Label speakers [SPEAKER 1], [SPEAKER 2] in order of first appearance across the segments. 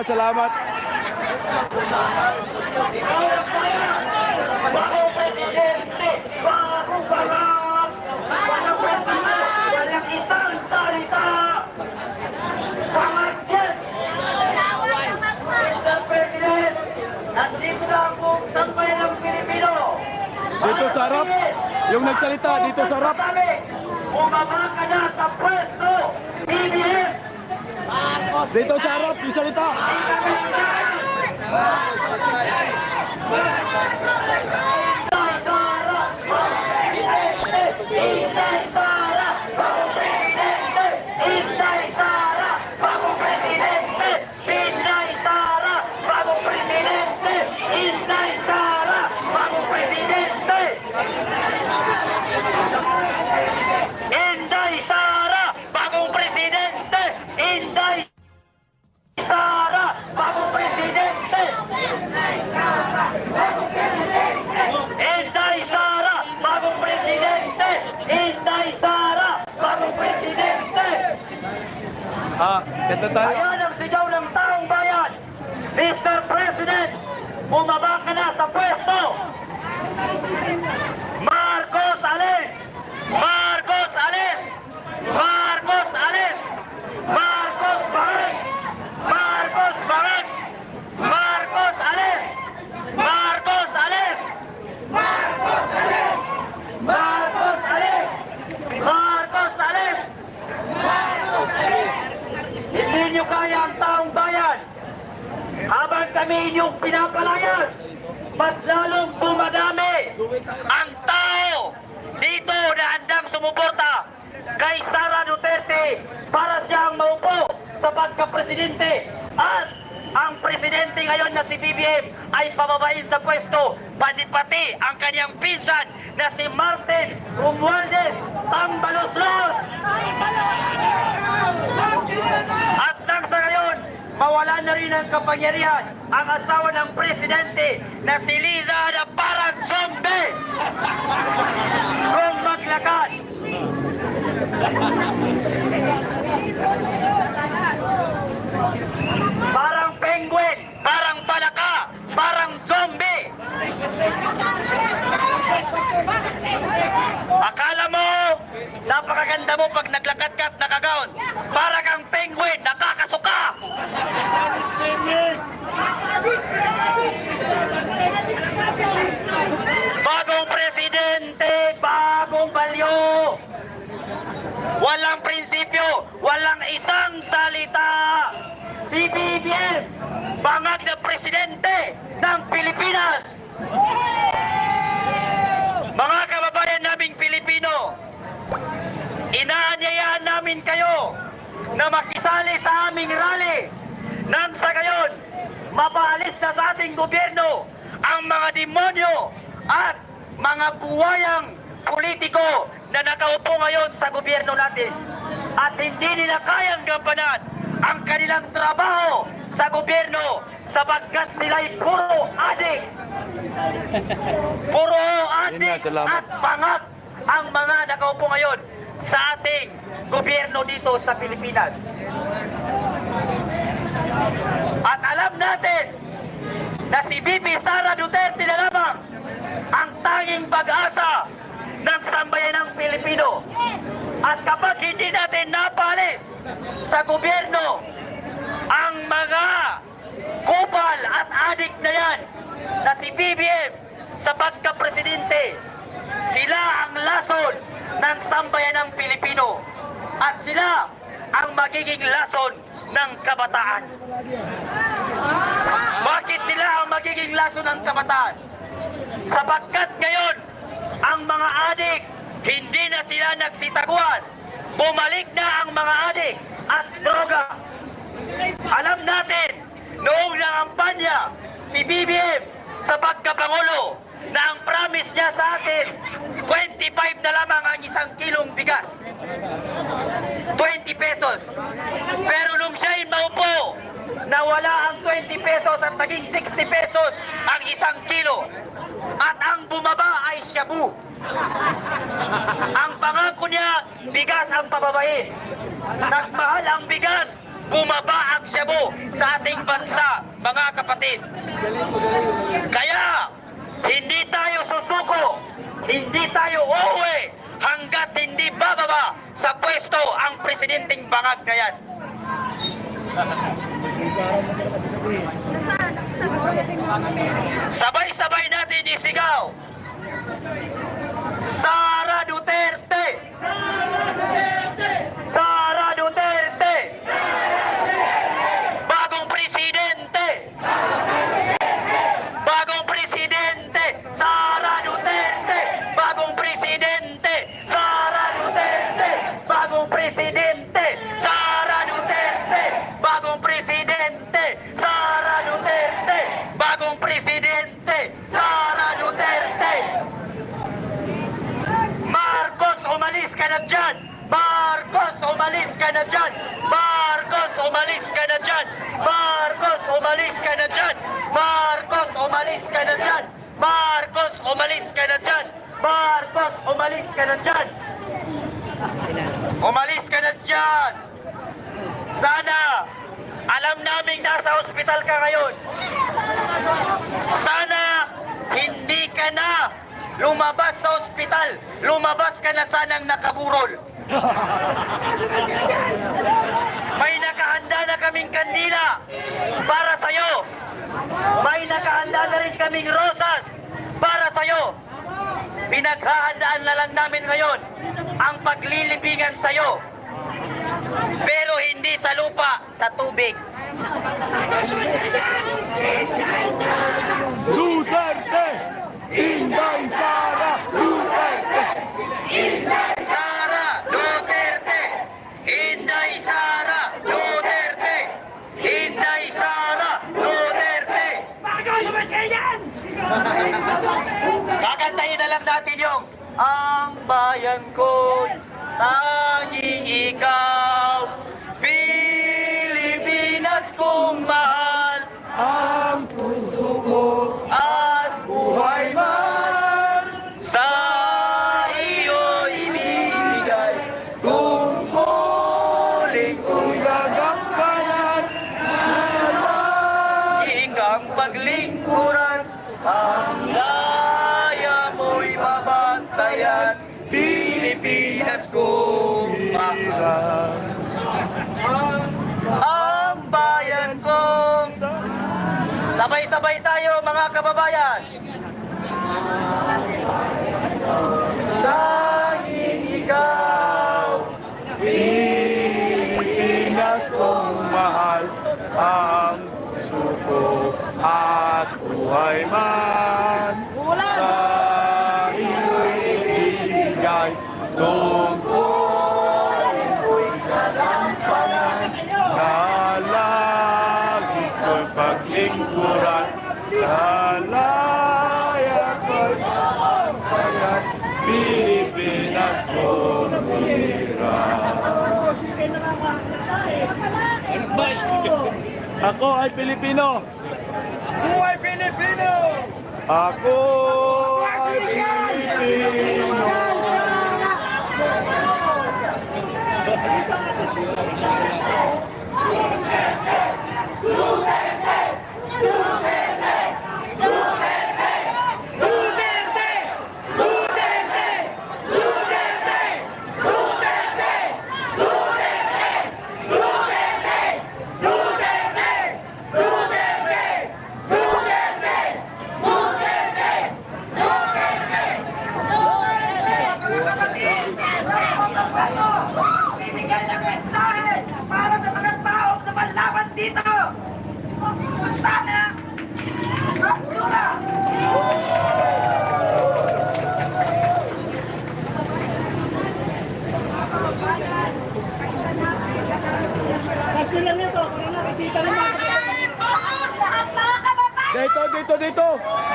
[SPEAKER 1] salamat.
[SPEAKER 2] Bagong presidente, bagong balang, walang isang salita. Pangagyan! Mr. President, nandito na ang buong sambayan ng Pilipino.
[SPEAKER 1] Dito sa harap, yung nagsalita, dito sa harap.
[SPEAKER 2] Bumaba ka na sa pwesto, BBM!
[SPEAKER 1] Dito sa harap, yung salita.
[SPEAKER 2] Inday Sara, bagong presidente! Inday Sara, bagong presidente! Inday Sara, bagong presidente! Inday Sara, bagong presidente! Inday Sara, bagong presidente! Inday Sara, bagong presidente! Inday Sara, bagong presidente! Inday Sara, bagong presidente!
[SPEAKER 1] Kanta tayo.
[SPEAKER 2] Ayan ang sigaw ng taong bayan! Mr. President, bumaba ka na sa pwesto! Marcos alis! Marcos alis! Marcos alis! Marcos bangag! Marcos bangag! Marcos alis! Marcos alis! Marcos alis! Marcos alis! Marcos alis! Marcos alis! Hindi nyo kaya ang taong bayan. Habang kami inyong pinapalayas, mas lalong dumadami ang tao dito na handang sumuporta kay Sara Duterte para siyang maupo sa pagka-presidente. At ang presidente ngayon na si BBM ay pababain sa pwesto, pati ang kanyang pinsan na si Martin Romualdez Tambaloslos. At nang sa ngayon, mawala na rin ang kapangyarihan ang asawa ng presidente na si Liza na parang zombie kung maglakad. Parang penguin, parang palaka, parang zombie. Akala mo, napakaganda mo pag naglakad ka at nakagaon. Para kang penguin, nakakasuka. Bagong presidente, bagong balyo. Walang prinsipyo, walang isang salita. Si BBM, bangag na presidente ng Pilipinas. Mga kababayan naming Pilipino, inaanyayahan namin kayo na makisali sa aming rally nang sa gayon mapaalis na sa ating gobyerno ang mga demonyo at mga buwayang politiko na nakaupo ngayon sa gobyerno natin at hindi nila kayang gampanan ang kanilang trabaho sa gobyerno sapagkat sila'y puro adik. Puro adik at pangak ang mga nakaupo ngayon sa ating gobyerno dito sa Pilipinas. At alam natin na si BP Sara Duterte na lamang ang tanging pag-asa ng sambayan ng Pilipino. At kapag hindi natin napalis sa gobyerno ang mga kupal at adik na yan na si BBM sa pagka-presidente, sila ang lason ng sambayan ng Pilipino at sila ang magiging lason ng kabataan. Bakit sila ang magiging lason ng kabataan? Sapagkat ngayon ang mga adik hindi na sila nagsitaguan. Bumalik na ang mga adik at droga. Alam natin noong nangampanya si BBM sa pagkapangulo na ang promise niya sa atin 25 na lamang ang isang kilong bigas, 20 pesos. Pero nung siya'y maupo, nawala ang 20 pesos at naging 60 pesos ang isang kilo. At ang bumaba ay shabu. Ang pangako niya, bigas ang pababain. Nagmahal ang bigas, bumaba ang Cebu sa ating bansa, mga kapatid. Kaya, hindi tayo susuko, hindi tayo uuwi hanggat hindi bababa sa pwesto ang presidenteng Bangag na yan. Sabay-sabay natin isigaw. Sara Duterte! Sara Duterte! Bagong presidente! Bagong presidente! Sara Duterte! Bagong presidente! Sara Duterte! Bagong presidente! Sara Duterte! Bagong presidente! Sara Duterte! Bagong presidente! Sara Duterte! Marcos, umalis ka na dyan! Marcos, umalis ka na dyan! Marcos, umalis ka na dyan! Marcos, umalis ka na dyan! Marcos, umalis ka na dyan! Marcos, umalis ka na dyan! Marcos, umalis ka na dyan! Umalis ka na dyan! Sana, alam naming nasa ospital ka ngayon. Sana, hindi ka na lumabas sa ospital. Lumabas ka na sanang nakaburol. May nakahanda na kaming kandila para sa'yo. May nakahanda na rin kaming rosas para sa'yo. Pinaghahandaan na lang namin ngayon ang paglilibingan sa'yo. Pero hindi sa lupa, sa tubig.
[SPEAKER 1] Duterte! Inday Sara! Duterte!
[SPEAKER 2] Inday Sara Duterte! Inday Sara Duterte! Inday Sara Duterte! Kakantahin na lang natin yung ang bayan ko, tanging ikaw, Pilipinas kong mahal,
[SPEAKER 1] Ang puso ko
[SPEAKER 2] at buhay man sa iyo ibibigay. Tungkulin kong
[SPEAKER 1] gagampanan
[SPEAKER 2] ikang paglingkuran, ang laya mo'y babantayan, Pilipinas kong mahal. Ang bayan kong... Sabay-sabay tayo mga kababayan. Tanging ikaw,
[SPEAKER 1] Pilipinas kong mahal. Ang puso ko at buhay man sa iyo'y ibigay. Tungkulin ko'y gagampanan na lagi ko'y paglingkuran. Sa laya ko'y gagampanan, Pilipinas kong hirap. Ako ay Pilipino.
[SPEAKER 2] buhay Pilipino!
[SPEAKER 1] Ako ay Pilipino.
[SPEAKER 3] Bibigyan ng mensahe para sa mga taong lumalaban dito. Sana, magsura.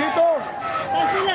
[SPEAKER 1] Dito.
[SPEAKER 3] Taas nila.